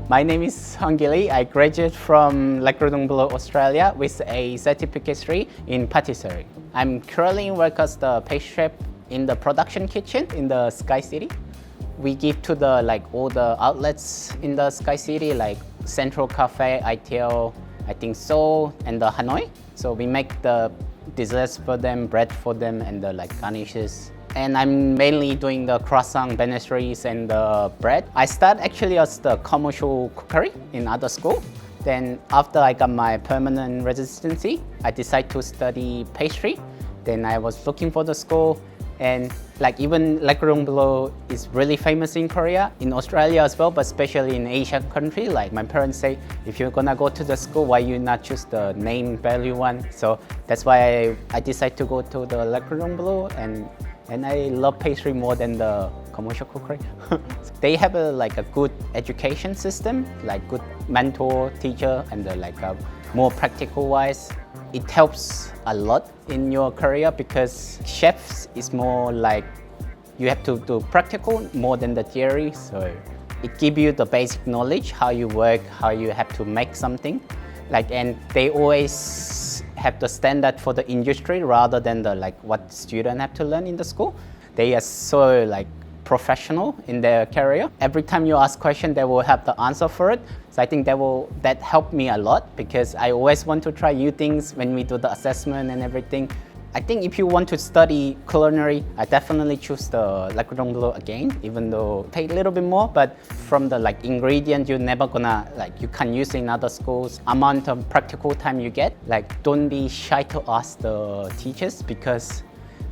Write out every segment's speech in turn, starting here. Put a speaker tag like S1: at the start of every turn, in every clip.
S1: My name is Hungi Lee. I graduated from Cordon Bleu, Australia with a certificate in Patisserie. I'm currently working as the pastry chef in the production kitchen in the SkyCity. We give to the all the outlets in the SkyCity like Central Cafe, ITL, I think so, and the Hanoi. So we make the desserts for them, bread for them, and the garnishes. And I'm mainly doing the croissant, pastries, and the bread. I started actually as the commercial cookery in other school. Then after I got my permanent residency, I decided to study pastry. Then I was looking for the school, and even Cordon Bleu is really famous in Korea, in Australia as well, but especially in Asian country. My parents say, if you're gonna go to the school, why you not choose the name value one? So that's why I decided to go to the Cordon Bleu, and I love pastry more than the commercial cookery. They have a good education system, good mentor, teacher, and more practical wise. It helps a lot in your career because chefs is more you have to do practical more than the theory. So it gives you the basic knowledge, how you work, how you have to make something. And they always have the standard for the industry rather than the what students have to learn in the school. They are so professional in their career. Every time you ask question, they will have the answer for it. So I think that helped me a lot because I always want to try new things when we do the assessment and everything. I think if you want to study culinary, I definitely choose the Cordon Bleu again, even though it pays a little bit more, but from the ingredient, you're never gonna, you can't use in other schools. Amount of practical time you get, don't be shy to ask the teachers because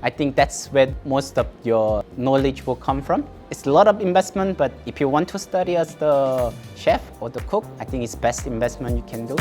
S1: I think that's where most of your knowledge will come from. It's a lot of investment, but if you want to study as the chef or the cook, I think it's best investment you can do.